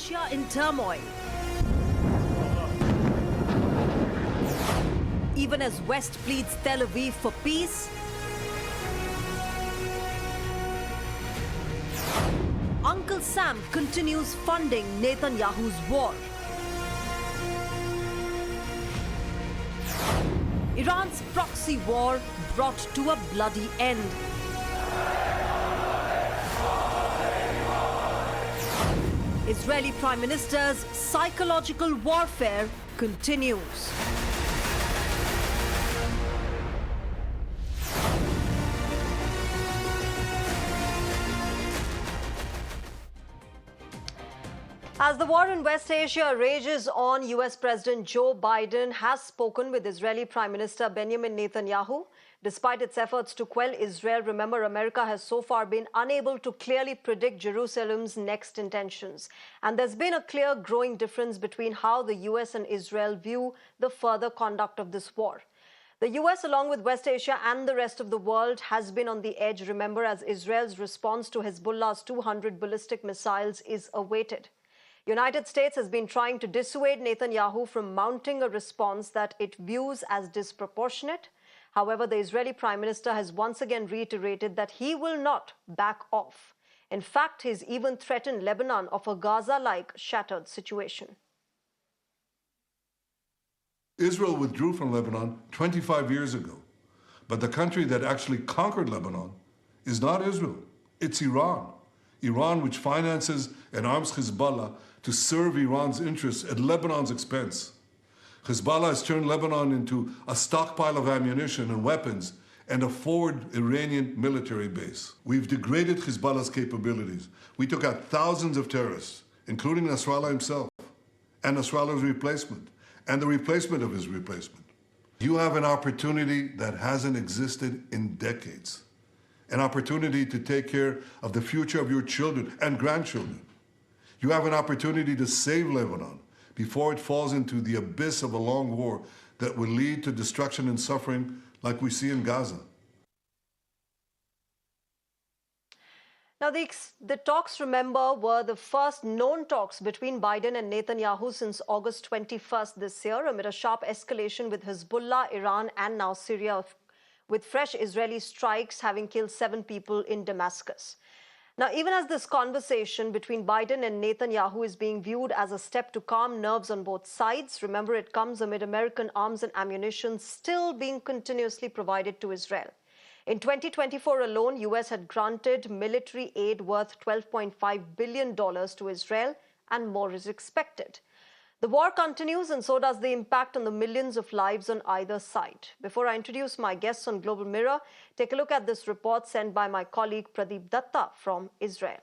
Asia in turmoil. Even as West pleads Tel Aviv for peace, Uncle Sam continues funding Netanyahu's war. Iran's proxy war brought to a bloody end. Israeli Prime Minister's psychological warfare continues. As the war in West Asia rages on, US President Joe Biden has spoken with Israeli Prime Minister Benjamin Netanyahu. Despite its efforts to quell Israel, remember, America has so far been unable to clearly predict Jerusalem's next intentions. And there's been a clear growing difference between how the US and Israel view the further conduct of this war. The US, along with West Asia and the rest of the world, has been on the edge, remember, as Israel's response to Hezbollah's 200 ballistic missiles is awaited. United States has been trying to dissuade Netanyahu from mounting a response that it views as disproportionate. However, the Israeli Prime Minister has once again reiterated that he will not back off. In fact, he's even threatened Lebanon of a Gaza-like shattered situation. Israel withdrew from Lebanon 25 years ago. But the country that actually conquered Lebanon is not Israel, it's Iran. Iran, which finances and arms Hezbollah to serve Iran's interests at Lebanon's expense. Hezbollah has turned Lebanon into a stockpile of ammunition and weapons and a forward Iranian military base. We've degraded Hezbollah's capabilities. We took out thousands of terrorists, including Nasrallah himself, and Nasrallah's replacement, and the replacement of his replacement. You have an opportunity that hasn't existed in decades. An opportunity to take care of the future of your children and grandchildren. You have an opportunity to save Lebanon before it falls into the abyss of a long war that will lead to destruction and suffering like we see in Gaza. Now, the talks, remember, were the first known talks between Biden and Netanyahu since August 21st this year, amid a sharp escalation with Hezbollah, Iran, and now Syria, with fresh Israeli strikes having killed 7 people in Damascus. Now, even as this conversation between Biden and Netanyahu is being viewed as a step to calm nerves on both sides, remember, it comes amid American arms and ammunition still being continuously provided to Israel. In 2024 alone, US had granted military aid worth $12.5 billion to Israel, and more is expected. The war continues, and so does the impact on the millions of lives on either side. Before I introduce my guests on Global Mirror, take a look at this report sent by my colleague Pradeep Datta from Israel.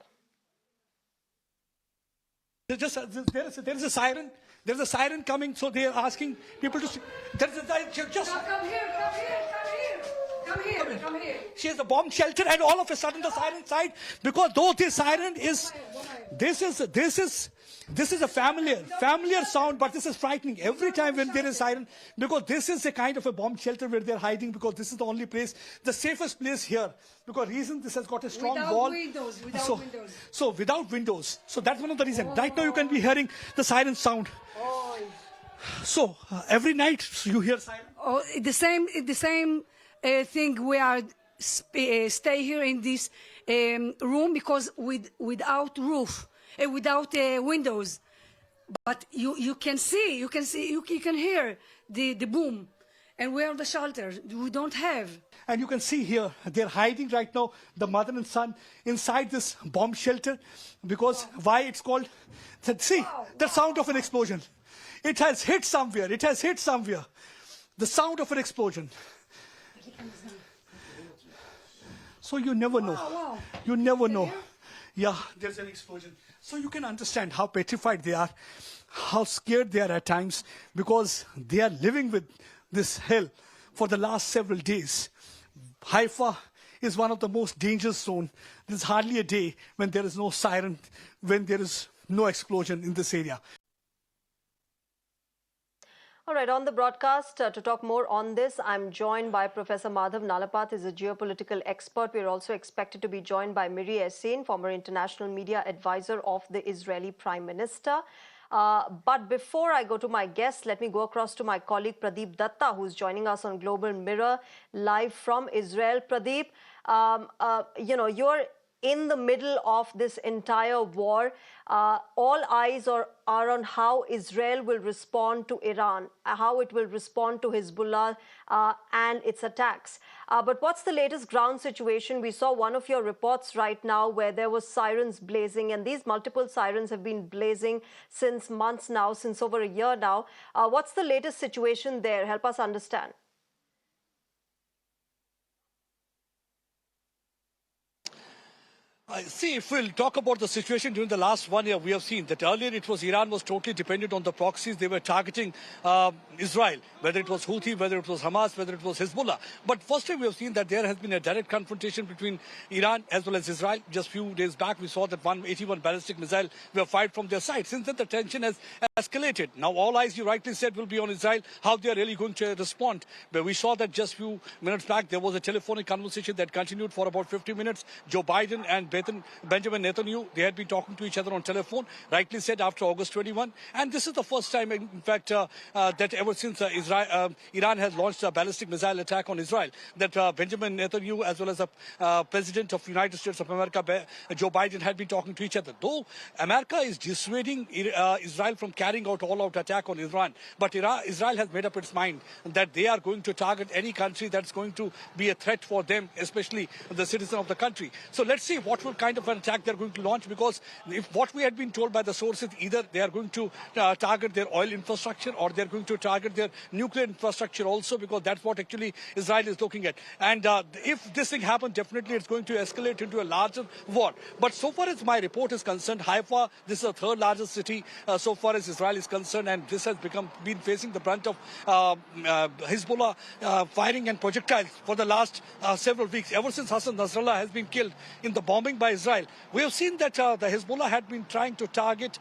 There is a siren. There's a siren coming, so they are asking people to. There's a just. Come here. She has a bomb shelter, and all of a sudden the siren side, because though this siren is, this is a familiar sound, but this is frightening every time when there is siren, because this is a kind of a bomb shelter where they're hiding, because this is the only place, the safest place here, because reason this has got a strong wall. Without windows. So without windows. So that's one of the reasons. Right now you can be hearing the siren sound. Oh. So every night you hear siren. Oh, the same thing. We are stay here in this room because without roof, without windows. But you can hear the boom, and we are the shelter. We don't have. And you can see here, they're hiding right now, the mother and son, inside this bomb shelter. Because why it's called? See, the sound of an explosion. It has hit somewhere. The sound of an explosion. So you never know. Wow. You never know. Yeah, there's an explosion. So you can understand how petrified they are, how scared they are at times, because they are living with this hell for the last several days. Haifa is one of the most dangerous zones. There's hardly a day when there is no siren, when there is no explosion in this area. All right, on the broadcast, to talk more on this, I'm joined by Professor Madhav Nalapat, who's a geopolitical expert. We're also expected to be joined by Miri Essien, former international media advisor of the Israeli Prime Minister. But before I go to my guests, let me go across to my colleague Pradeep Datta, who's joining us on Global Mirror live from Israel. Pradeep, you're in the middle of this entire war. All eyes are on how Israel will respond to Iran, how it will respond to Hezbollah and its attacks. But what's the latest ground situation? We saw one of your reports right now where there was sirens blazing, and these multiple sirens have been blazing since months now, since over a year now. What's the latest situation there? Help us understand. See, if we'll talk about the situation during the last 1 year, we have seen that earlier it was Iran was totally dependent on the proxies. They were targeting Israel, whether it was Houthi, whether it was Hamas, whether it was Hezbollah. But first time we have seen that there has been a direct confrontation between Iran as well as Israel. Just few days back, we saw that 181 ballistic missiles were fired from their side. Since then, the tension has escalated. Now, all eyes, you rightly said, will be on Israel, how they are really going to respond. But we saw that just few minutes back, there was a telephonic conversation that continued for about 50 minutes. Joe Biden and Benjamin Netanyahu, they had been talking to each other on telephone, rightly said, after August 21. And this is the first time, in fact, that ever since Iran has launched a ballistic missile attack on Israel, that Benjamin Netanyahu, as well as the President of the United States of America, Joe Biden, had been talking to each other. Though America is dissuading Israel from carrying out all-out attack on Iran, but Israel has made up its mind that they are going to target any country that's going to be a threat for them, especially the citizen of the country. So let's see what kind of an attack they're going to launch, because if what we had been told by the sources, either they are going to target their oil infrastructure or they're going to target their nuclear infrastructure also, because that's what actually Israel is looking at. And if this thing happens, definitely it's going to escalate into a larger war. But so far as my report is concerned, Haifa, this is the third largest city so far as Israel is concerned, and this has been facing the brunt of Hezbollah firing and projectiles for the last several weeks, ever since Hassan Nasrallah has been killed in the bombing by Israel. We have seen that the Hezbollah had been trying to target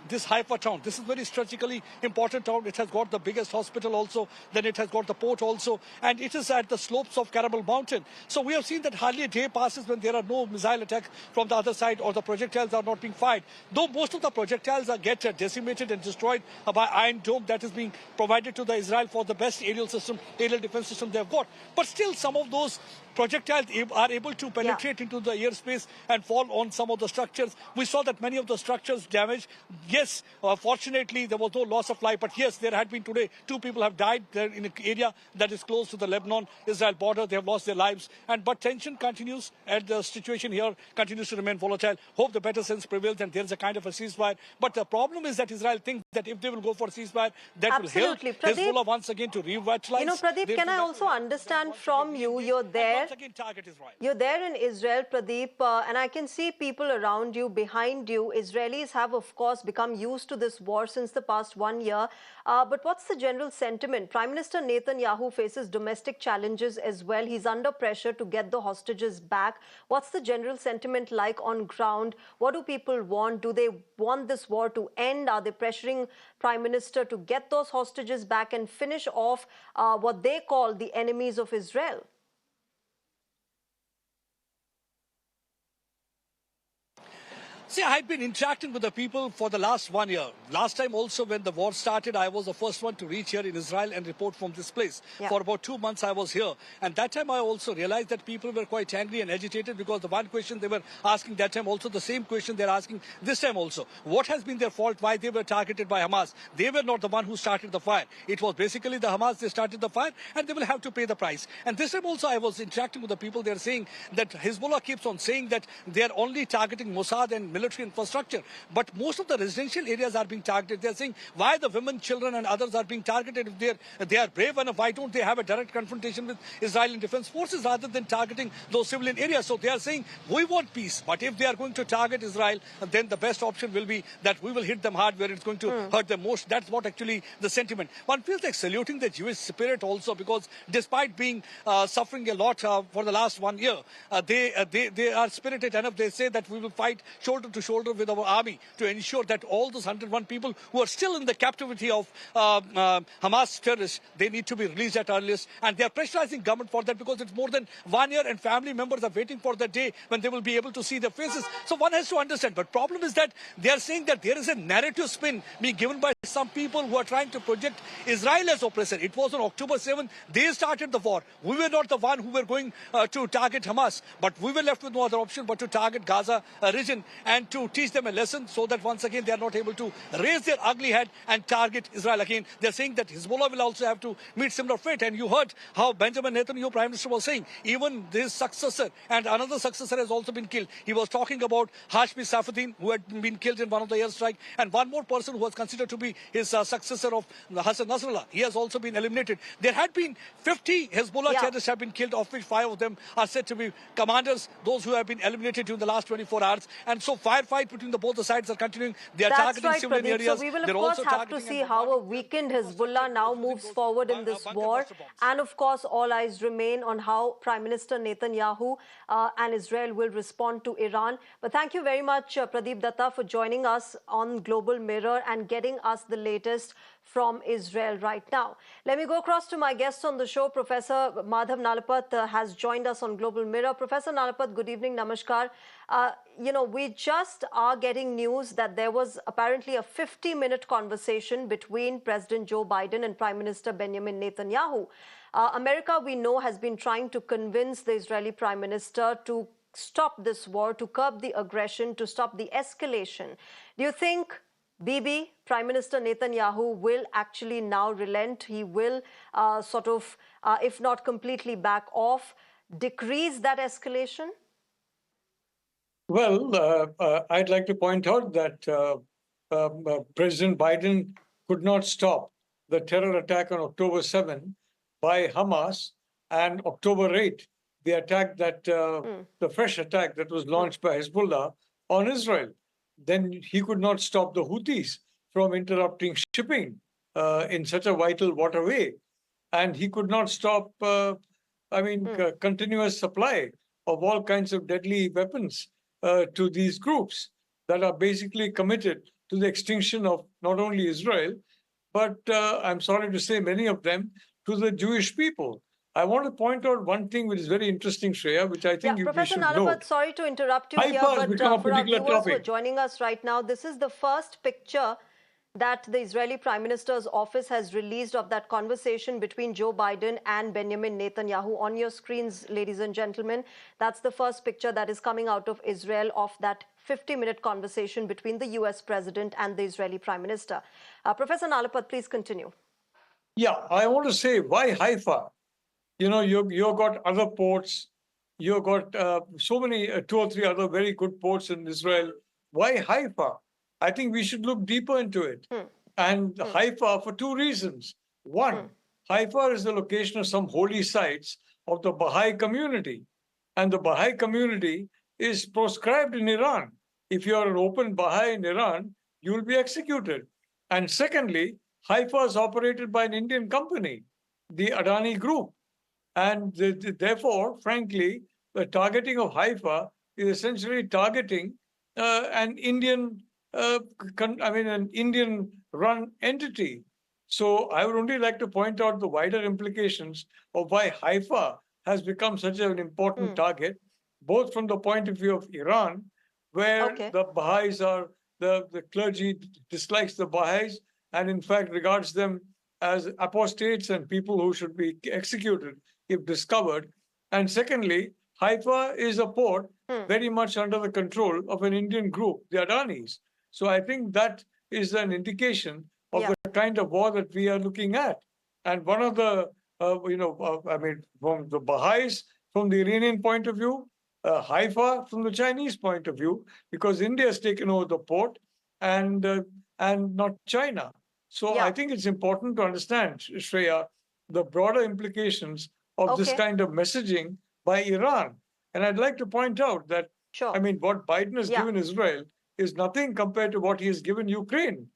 this Haifa town. This is very strategically important town. It has got the biggest hospital also, then it has got the port also, and it is at the slopes of Caramel Mountain. So we have seen that hardly a day passes when there are no missile attacks from the other side, or the projectiles are not being fired. Though most of the projectiles get decimated and destroyed by Iron Dome that is being provided to the Israel for the best aerial defense system they have got. But still, some of those projectiles are able to penetrate into the airspace and fall on some of the structures. We saw that many of the structures damaged. Yes, fortunately, there was no loss of life. But yes, there had been today, 2 people have died there in an area that is close to the Lebanon-Israel border. They have lost their lives. But tension continues, and the situation here continues to remain volatile. Hope the better sense prevails and there's a kind of a ceasefire. But the problem is that Israel thinks that if they will go for a ceasefire, that will help Hezbollah once again to revitalize. Pradeep, can I also understand from you, you're there. You're there in Israel, Pradeep, and I can see people around you, behind you. Israelis have, of course, become used to this war since the past 1 year. But what's the general sentiment? Prime Minister Netanyahu faces domestic challenges as well. He's under pressure to get the hostages back. What's the general sentiment like on ground? What do people want? Do they want this war to end? Are they pressuring Prime Minister to get those hostages back and finish off what they call the enemies of Israel? See, I've been interacting with the people for the last 1 year. Last time also when the war started, I was the first one to reach here in Israel and report from this place. Yeah. For about 2 months I was here. And that time I also realized that people were quite angry and agitated, because the one question they were asking that time also, the same question they're asking this time also. What has been their fault? Why they were targeted by Hamas? They were not the one who started the fire. It was basically the Hamas, they started the fire, and they will have to pay the price. And this time also I was interacting with the people. They're saying that Hezbollah keeps on saying that they're only targeting Mossad and military infrastructure, but most of the residential areas are being targeted. They're saying, why the women, children and others are being targeted? If they are brave enough, why don't they have a direct confrontation with Israeli defense forces rather than targeting those civilian areas? So they are saying, we want peace, but if they are going to target Israel, then the best option will be that we will hit them hard where it's going to hurt them most. That's what actually the sentiment. One feels like saluting the Jewish spirit also, because despite being suffering a lot for the last 1 year, they are spirited enough. They say that we will fight shoulder shoulder to shoulder with our army to ensure that all those 101 people who are still in the captivity of Hamas terrorists, they need to be released at earliest. And they are pressurizing government for that because it's more than 1 year and family members are waiting for the day when they will be able to see their faces. So one has to understand. But problem is that they are saying that there is a narrative spin being given by some people who are trying to project Israel as oppressor. It was on October 7th. They started the war. We were not the one who were going to target Hamas, but we were left with no other option but to target Gaza region and to teach them a lesson so that once again they are not able to raise their ugly head and target Israel again. They're saying that Hezbollah will also have to meet similar fate. And you heard how Benjamin Netanyahu, Prime Minister, was saying even his successor and another successor has also been killed. He was talking about Hashmi Safadin, who had been killed in one of the airstrikes, and one more person who was considered to be his successor of Hassan Nasrallah. He has also been eliminated. There had been 50 Hezbollah terrorists have been killed, of which 5 of them are said to be commanders, those who have been eliminated during the last 24 hours. And so firefight between both the sides are continuing. They are targeting civilian areas. So we will of course have to see how a weakened Hezbollah now moves forward in this war. And of course, all eyes remain on how Prime Minister Netanyahu and Israel will respond to Iran. But thank you very much, Pradeep Datta, for joining us on Global Mirror and getting us the latest from Israel right now. Let me go across to my guests on the show. Professor Madhav Nalapat has joined us on Global Mirror. Professor Nalapat, good evening, namaskar. We just are getting news that there was apparently a 50-minute conversation between President Joe Biden and Prime Minister Benjamin Netanyahu. America, we know, has been trying to convince the Israeli Prime Minister to stop this war, to curb the aggression, to stop the escalation. Do you think Bibi, Prime Minister Netanyahu, will actually now relent? He will if not completely back off, decrease that escalation? Well, I'd like to point out that President Biden could not stop the terror attack on October 7 by Hamas, and October 8, the attack that the fresh attack that was launched by Hezbollah on Israel. Then he could not stop the Houthis from interrupting shipping in such a vital waterway. And he could not stop, continuous supply of all kinds of deadly weapons to these groups that are basically committed to the extinction of not only Israel, but I'm sorry to say many of them, to the Jewish people. I want to point out one thing which is very interesting, Shreya, which I think Professor should Nalapat, note. sorry to interrupt you here, but for our viewers who are joining us right now, this is the first picture that the Israeli Prime Minister's office has released of that conversation between Joe Biden and Benjamin Netanyahu. On your screens, ladies and gentlemen, that's the first picture that is coming out of Israel of that 50-minute conversation between the US President and the Israeli Prime Minister. Professor Nalapat, please continue. Yeah, I want to say, why Haifa? You've got other ports. You've got so many, 2 or 3 other very good ports in Israel. Why Haifa? I think we should look deeper into it. And Haifa for 2 reasons. One, Haifa is the location of some holy sites of the Baha'i community. And the Baha'i community is proscribed in Iran. If you are an open Baha'i in Iran, you will be executed. And secondly, Haifa is operated by an Indian company, the Adani Group. And therefore, frankly, the targeting of Haifa is essentially targeting an Indian Indian-run entity. So I would only like to point out the wider implications of why Haifa has become such an important target, both from the point of view of Iran, where the Baha'is are, the clergy dislikes the Baha'is and in fact regards them as apostates and people who should be executed if discovered. And secondly, Haifa is a port very much under the control of an Indian group, the Adanis. So I think that is an indication of the kind of war that we are looking at. And one of the, from the Baha'is, from the Iranian point of view, Haifa from the Chinese point of view, because India has taken over the port and not China. So I think it's important to understand, Shreya, the broader implications of this kind of messaging by Iran. And I'd like to point out that, what Biden has given Israel is nothing compared to what he has given Ukraine.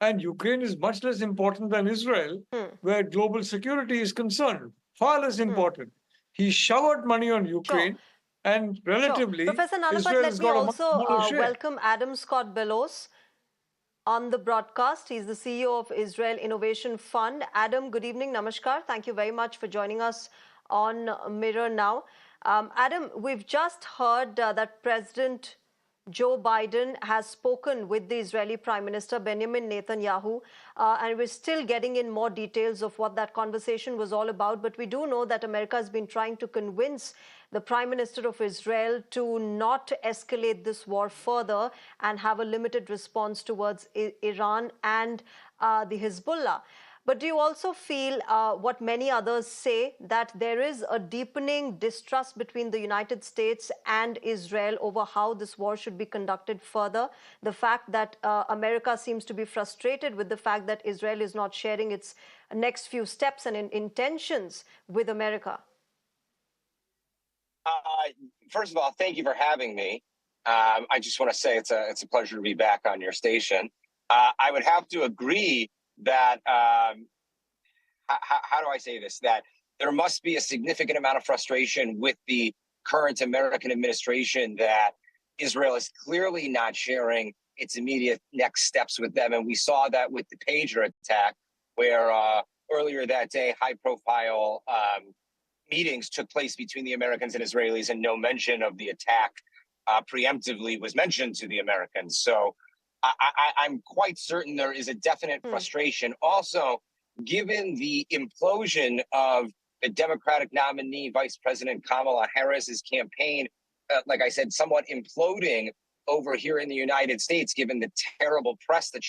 And Ukraine is much less important than Israel, where global security is concerned. Far less important. He showered money on Ukraine And Sure. relatively, Professor Nalapat, Israel let has me got a much also smaller share. welcome Adam Scott Bellows on the broadcast. He's the CEO of Israel Innovation Fund. Adam, good evening. Namaskar. Thank you very much for joining us on Mirror Now. Adam, we've just heard that President Joe Biden has spoken with the Israeli Prime Minister Benjamin Netanyahu, and we're still getting in more details of what that conversation was all about. But we do know that America has been trying to convince the Prime Minister of Israel to not escalate this war further and have a limited response towards Iran and the Hezbollah. But do you also feel what many others say, that there is a deepening distrust between the United States and Israel over how this war should be conducted further? The fact that America seems to be frustrated with the fact that Israel is not sharing its next few steps and intentions with America. First of all, thank you for having me. I just want to say it's a pleasure to be back on your station. I would have to agree that how do I say this? That there must be a significant amount of frustration with the current American administration that Israel is clearly not sharing its immediate next steps with them. And we saw that with the pager attack, where earlier that day, high-profile meetings took place between the Americans and Israelis, and no mention of the attack preemptively was mentioned to the Americans. So I'm quite certain there is a definite frustration. Also, given the implosion of the Democratic nominee, Vice President Kamala Harris's campaign, like I said, somewhat imploding over here in the United States, given the terrible press that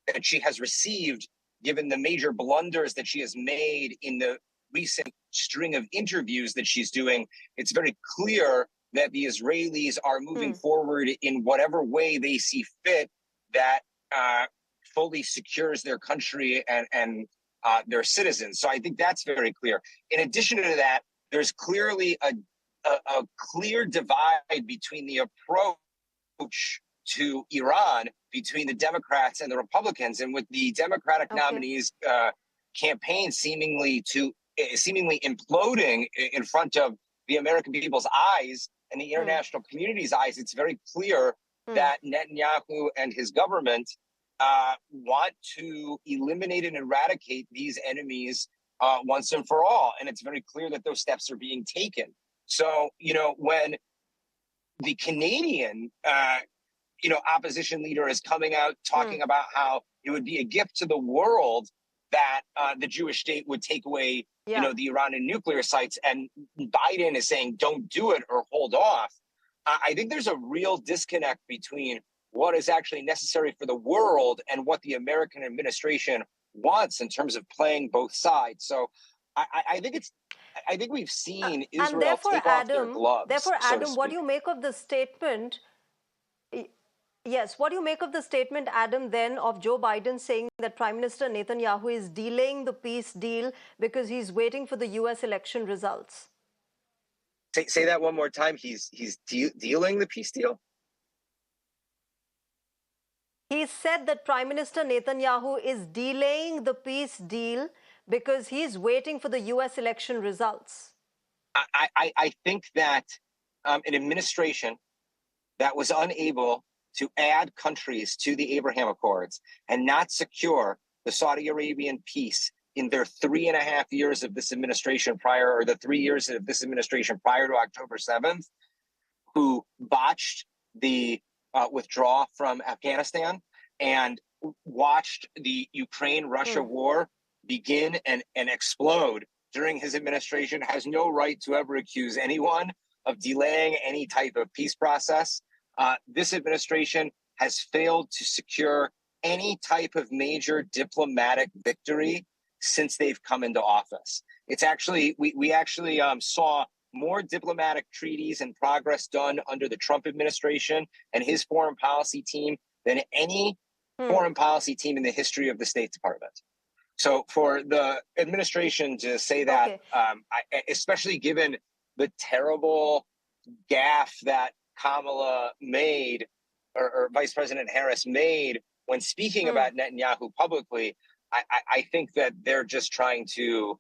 that she has received, given the major blunders that she has made in the recent string of interviews that she's doing, it's very clear that the Israelis are moving forward in whatever way they see fit that fully secures their country and their citizens. So I think that's very clear. In addition to that, there's clearly a clear divide between the approach to Iran between the Democrats and the Republicans, and with the Democratic nominees' campaign seemingly imploding in front of the American people's eyes and the international community's eyes, it's very clear that Netanyahu and his government want to eliminate and eradicate these enemies once and for all. And it's very clear that those steps are being taken. So, when the Canadian, opposition leader is coming out talking about how it would be a gift to the world that the Jewish state would take away, the Iranian nuclear sites, and Biden is saying, don't do it or hold off. I think there's a real disconnect between what is actually necessary for the world and what the American administration wants in terms of playing both sides. So I think we've seen Israel take off their gloves. Therefore, so Adam, what do you make of the statement? Yes, what do you make of the statement, Adam, then of Joe Biden saying that Prime Minister Netanyahu is delaying the peace deal because he's waiting for the U.S. election results? Say that one more time. He's dealing the peace deal? He said that Prime Minister Netanyahu is delaying the peace deal because he's waiting for the U.S. election results. I think that an administration that was unable to add countries to the Abraham Accords and not secure the Saudi Arabian peace in their 3.5 years of this administration or the 3 years of this administration prior to October 7th, who botched the withdrawal from Afghanistan and watched the Ukraine-Russia war begin and explode during his administration, has no right to ever accuse anyone of delaying any type of peace process. This administration has failed to secure any type of major diplomatic victory since they've come into office. It's actually, we actually saw more diplomatic treaties and progress done under the Trump administration and his foreign policy team than any foreign policy team in the history of the State Department. So for the administration to say that, especially given the terrible gaffe that Kamala made, or Vice President Harris made when speaking about Netanyahu publicly, I think that they're just trying to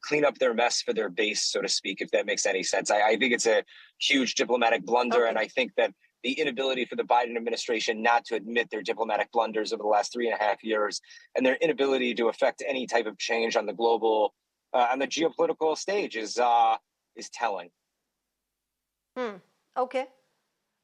clean up their mess for their base, so to speak, if that makes any sense. I think it's a huge diplomatic blunder, and I think that the inability for the Biden administration not to admit their diplomatic blunders over the last 3.5 years, and their inability to affect any type of change on the global, on the geopolitical stage is telling. Okay.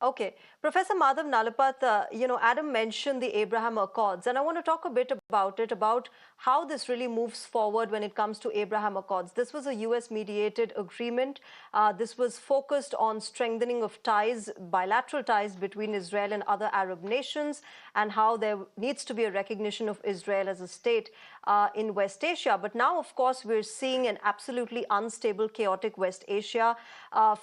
Okay. Professor Madhav Nalapat, Adam mentioned the Abraham Accords, and I want to talk a bit about it, about how this really moves forward when it comes to Abraham Accords. This was a US-mediated agreement. This was focused on strengthening of ties, bilateral ties between Israel and other Arab nations, and how there needs to be a recognition of Israel as a state in West Asia. But now, of course, we're seeing an absolutely unstable, chaotic West Asia.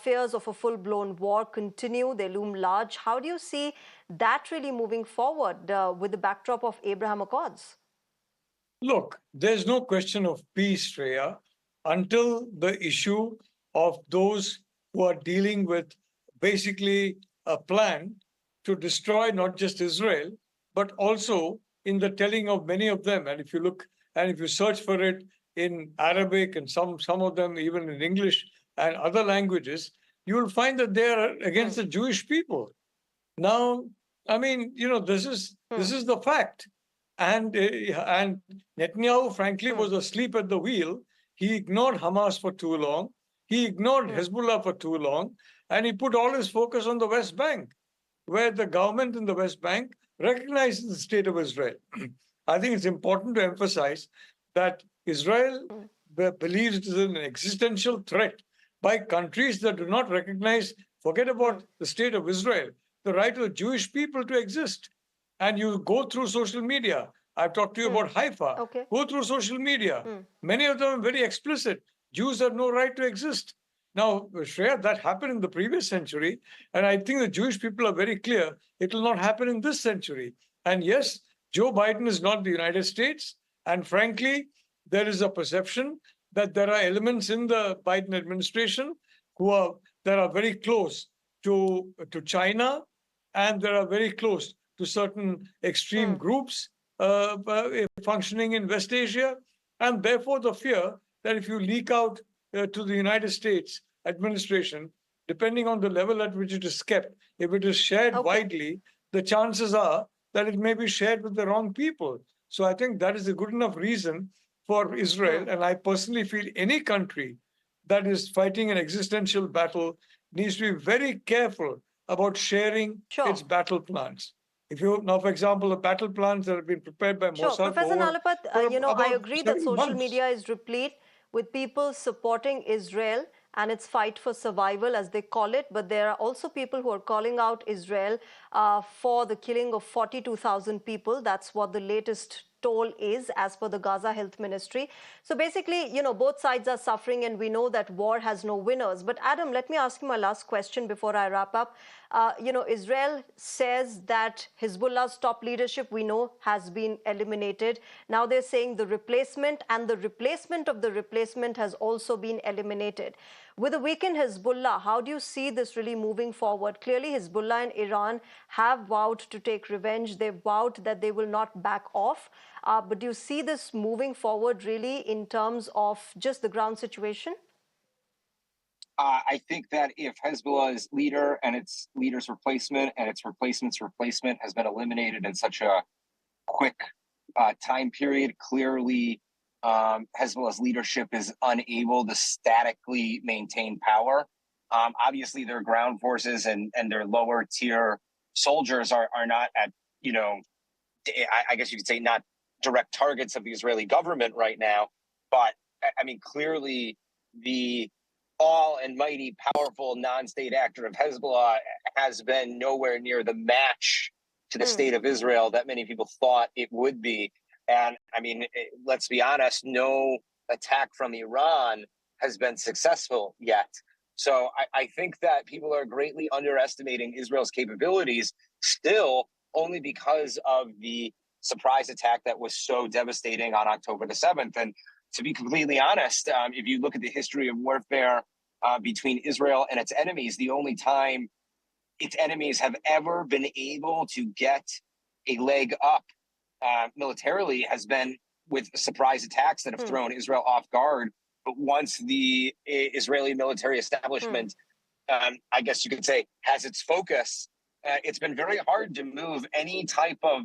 Fears of a full-blown war continue. They loom large. How do you see that really moving forward with the backdrop of Abraham Accords? Look, there's no question of peace, Shreya, until the issue of those who are dealing with basically a plan to destroy not just Israel, but also in the telling of many of them. And if you look and if you search for it in Arabic and some of them even in English and other languages, you will find that they are against the Jewish people. Now, I mean, this is the fact. And Netanyahu, frankly, was asleep at the wheel. He ignored Hamas for too long. He ignored Hezbollah for too long. And he put all his focus on the West Bank, where the government in the West Bank recognizes the state of Israel. I think it's important to emphasize that Israel believes it is an existential threat by countries that do not recognize, forget about the state of Israel, the right of the Jewish people to exist. And you go through social media. I've talked to you about Haifa. Okay. Go through social media. Many of them are very explicit. Jews have no right to exist. Now, Shreya, that happened in the previous century. And I think the Jewish people are very clear it will not happen in this century. And yes, Joe Biden is not the United States. And frankly, there is a perception that there are elements in the Biden administration that are very close to China, and they are very close to certain extreme groups functioning in West Asia. And therefore, the fear that if you leak out to the United States administration, depending on the level at which it is kept, if it is shared widely, the chances are that it may be shared with the wrong people. So I think that is a good enough reason for Israel. And I personally feel any country that is fighting an existential battle needs to be very careful about sharing its battle plans. If you now, for example, the battle plans that have been prepared by Mossad. Professor Nalapat, I agree that social months. media is replete with people supporting Israel and its fight for survival, as they call it. But there are also people who are calling out Israel for the killing of 42,000 people. That's what the latest toll is, as per the Gaza Health Ministry. So basically, both sides are suffering, and we know that war has no winners. But Adam, let me ask you my last question before I wrap up. Israel says that Hezbollah's top leadership, we know, has been eliminated. Now they're saying the replacement and the replacement of the replacement has also been eliminated. With a weakened Hezbollah, how do you see this really moving forward? Clearly, Hezbollah and Iran have vowed to take revenge. They've vowed that they will not back off. But do you see this moving forward really in terms of just the ground situation? I think that if Hezbollah's leader and its leader's replacement and its replacement's replacement has been eliminated in such a quick time period, clearly Hezbollah's leadership is unable to statically maintain power. Obviously, their ground forces and their lower tier soldiers are not at, I guess you could say not direct targets of the Israeli government right now. But I mean, clearly the all and mighty, powerful non-state actor of Hezbollah has been nowhere near the match to the state of Israel that many people thought it would be. And I mean, let's be honest, no attack from Iran has been successful yet. So I think that people are greatly underestimating Israel's capabilities still, only because of the surprise attack that was so devastating on October the 7th. And to be completely honest, if you look at the history of warfare between Israel and its enemies, the only time its enemies have ever been able to get a leg up militarily has been with surprise attacks that have thrown Israel off guard once the Israeli military establishment, I guess you could say, has its focus, it's been very hard to move any type of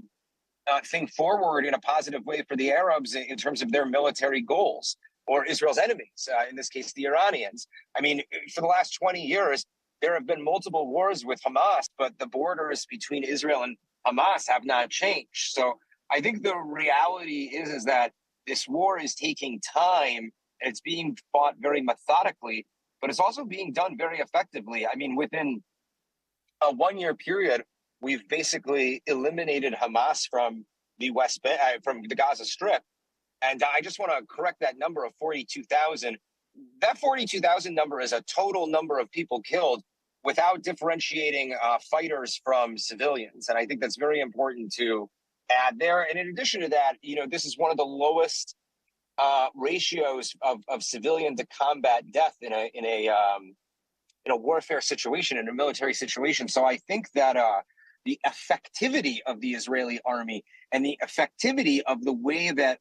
thing forward in a positive way for the Arabs in terms of their military goals or Israel's enemies, in this case, the Iranians. I mean, for the last 20 years, there have been multiple wars with Hamas, but the borders between Israel and Hamas have not changed. So I think the reality is that this war is taking time and it's being fought very methodically, but it's also being done very effectively. I mean, within a 1-year period, we've basically eliminated Hamas from the from the Gaza Strip. And I just want to correct that number of 42,000. That 42,000 number is a total number of people killed without differentiating fighters from civilians. And I think that's very important to add there. And in addition to that, this is one of the lowest ratios of civilian to combat death in a warfare situation, in a military situation. So I think that the effectivity of the Israeli army and the effectivity of the way that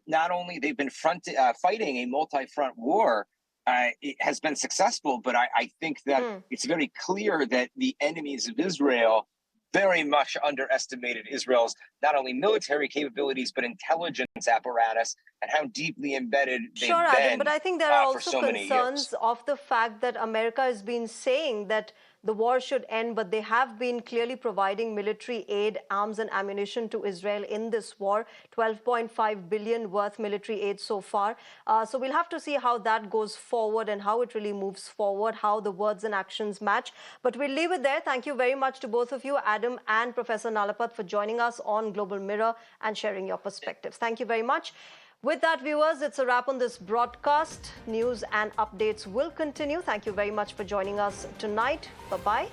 not only they've been fighting a multi-front war, it has been successful, but I think that it's very clear that the enemies of Israel very much underestimated Israel's not only military capabilities, but intelligence apparatus and how deeply embedded they've Sure, been Adam, but I think there are for also so many concerns years. of the fact that America has been saying that the war should end, but they have been clearly providing military aid, arms and ammunition to Israel in this war, 12.5 billion worth military aid so far. So we'll have to see how that goes forward and how it really moves forward, how the words and actions match. But we'll leave it there. Thank you very much to both of you, Adam and Professor Nalapat, for joining us on Global Mirror and sharing your perspectives. Thank you very much. With that, viewers, it's a wrap on this broadcast. News and updates will continue. Thank you very much for joining us tonight. Bye-bye.